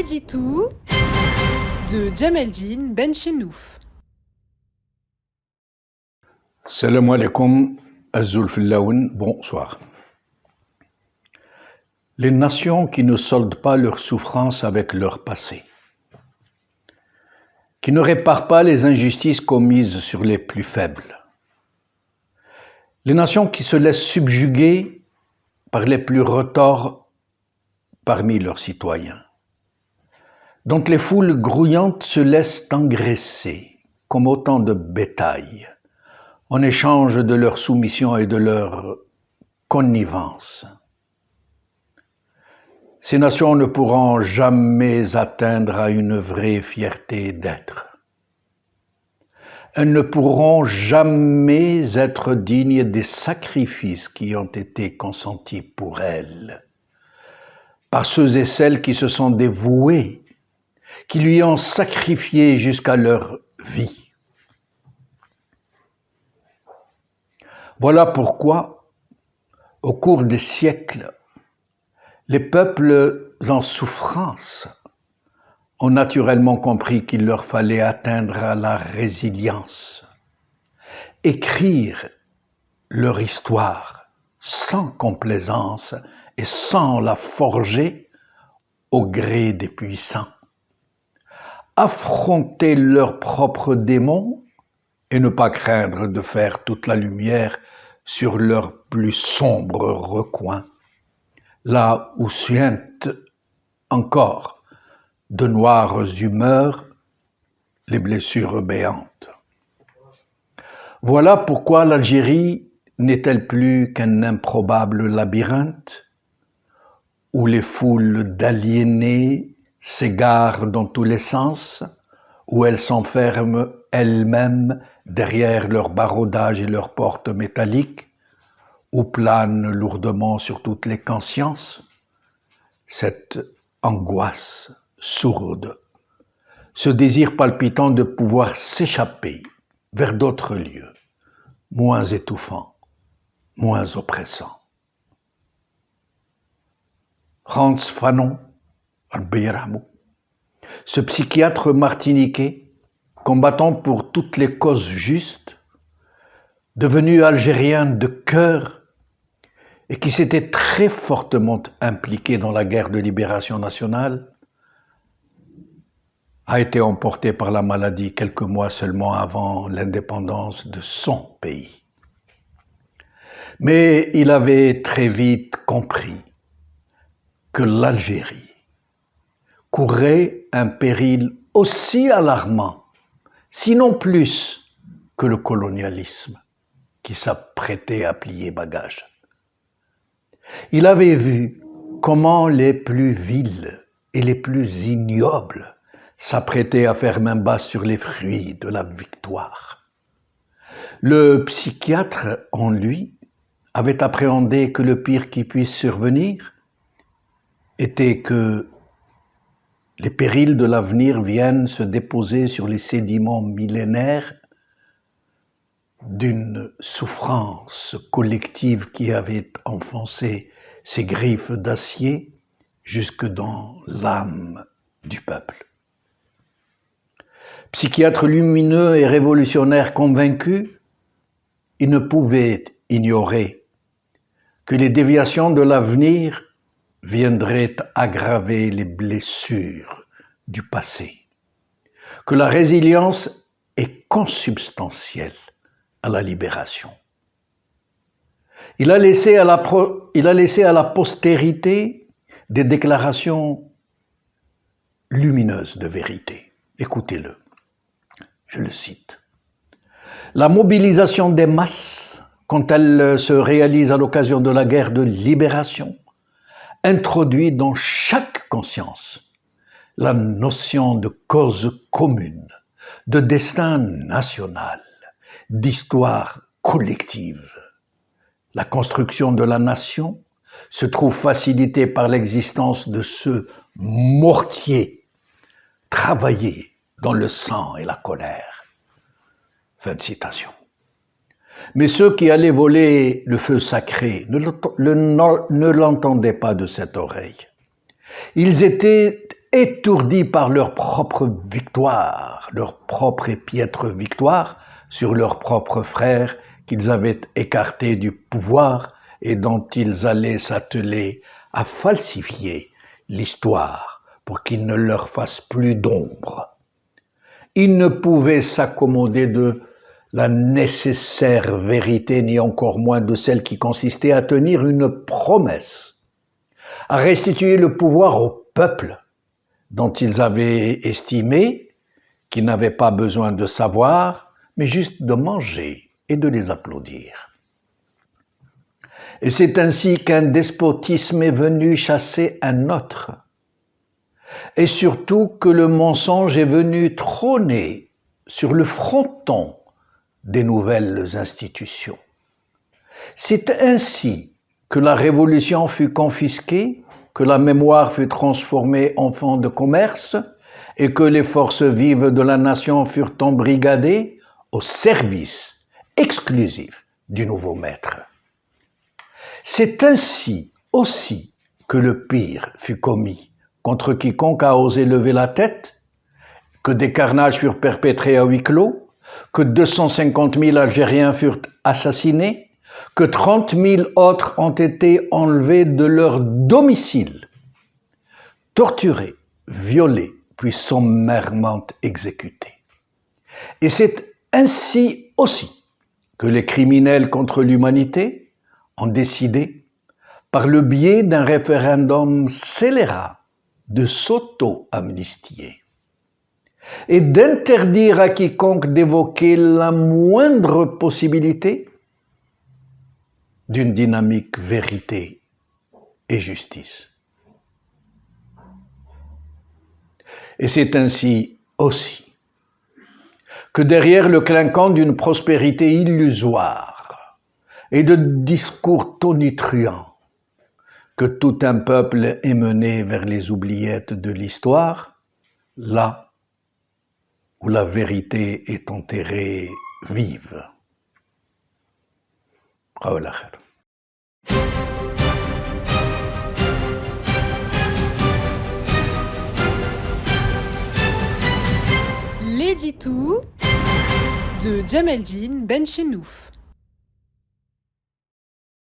Editou de Djameldine Benchenouf. Salam alaikum, Azul Fillaoun, bonsoir. Les nations qui ne soldent pas leur souffrance avec leur passé, qui ne réparent pas les injustices commises sur les plus faibles, les nations qui se laissent subjuguer par les plus retors parmi leurs citoyens, dont les foules grouillantes se laissent engraisser comme autant de bétail en échange de leur soumission et de leur connivence. Ces nations ne pourront jamais atteindre à une vraie fierté d'être. Elles ne pourront jamais être dignes des sacrifices qui ont été consentis pour elles, par ceux et celles qui se sont dévoués, qui lui ont sacrifié jusqu'à leur vie. Voilà pourquoi, au cours des siècles, les peuples en souffrance ont naturellement compris qu'il leur fallait atteindre à la résilience, écrire leur histoire sans complaisance et sans la forger au gré des puissants, affronter leurs propres démons et ne pas craindre de faire toute la lumière sur leurs plus sombres recoins, là où suintent encore de noires humeurs les blessures béantes. Voilà pourquoi l'Algérie n'est-elle plus qu'un improbable labyrinthe où les foules d'aliénés s'égarent dans tous les sens, où elles s'enferment elles-mêmes derrière leurs baraudages et leurs portes métalliques, où plane lourdement sur toutes les consciences cette angoisse sourde, ce désir palpitant de pouvoir s'échapper vers d'autres lieux, moins étouffants, moins oppressants. Frantz Fanon, ce psychiatre martiniquais, combattant pour toutes les causes justes, devenu algérien de cœur et qui s'était très fortement impliqué dans la guerre de libération nationale, a été emporté par la maladie quelques mois seulement avant l'indépendance de son pays. Mais il avait très vite compris que l'Algérie courait un péril aussi alarmant, sinon plus, que le colonialisme qui s'apprêtait à plier bagages. Il avait vu comment les plus vils et les plus ignobles s'apprêtaient à faire main basse sur les fruits de la victoire. Le psychiatre, en lui, avait appréhendé que le pire qui puisse survenir était que les périls de l'avenir viennent se déposer sur les sédiments millénaires d'une souffrance collective qui avait enfoncé ses griffes d'acier jusque dans l'âme du peuple. Psychiatre lumineux et révolutionnaire convaincu, il ne pouvait ignorer que les déviations de l'avenir viendraient aggraver les blessures du passé, que la résilience est consubstantielle à la libération. Il a laissé à la postérité des déclarations lumineuses de vérité. Écoutez-le, je le cite. La mobilisation des masses, quand elle se réalise à l'occasion de la guerre de libération, introduit dans chaque conscience la notion de cause commune, de destin national, d'histoire collective. La construction de la nation se trouve facilitée par l'existence de ce mortier travaillé dans le sang et la colère. Fin de citation. Mais ceux qui allaient voler le feu sacré ne l'entendaient pas de cette oreille. Ils étaient étourdis par leur propre victoire, leur propre et piètre victoire sur leurs propres frères qu'ils avaient écartés du pouvoir et dont ils allaient s'atteler à falsifier l'histoire pour qu'il ne leur fasse plus d'ombre. Ils ne pouvaient s'accommoder de la nécessaire vérité, ni encore moins de celle qui consistait à tenir une promesse, à restituer le pouvoir au peuple dont ils avaient estimé qu'ils n'avaient pas besoin de savoir, mais juste de manger et de les applaudir. Et c'est ainsi qu'un despotisme est venu chasser un autre, et surtout que le mensonge est venu trôner sur le fronton des nouvelles institutions. C'est ainsi que la Révolution fut confisquée, que la mémoire fut transformée en fonds de commerce et que les forces vives de la nation furent embrigadées au service exclusif du nouveau maître. C'est ainsi aussi que le pire fut commis contre quiconque a osé lever la tête, que des carnages furent perpétrés à huis clos, que 250 000 Algériens furent assassinés, que 30 000 autres ont été enlevés de leur domicile, torturés, violés, puis sommairement exécutés. Et c'est ainsi aussi que les criminels contre l'humanité ont décidé, par le biais d'un référendum scélérat, de s'auto-amnistier et d'interdire à quiconque d'évoquer la moindre possibilité d'une dynamique vérité et justice. Et c'est ainsi aussi que derrière le clinquant d'une prospérité illusoire et de discours tonitruants, que tout un peuple est mené vers les oubliettes de l'histoire, là où la vérité est enterrée vive. Raoul Akhar. L'édito de Djemeldine Benchenouf.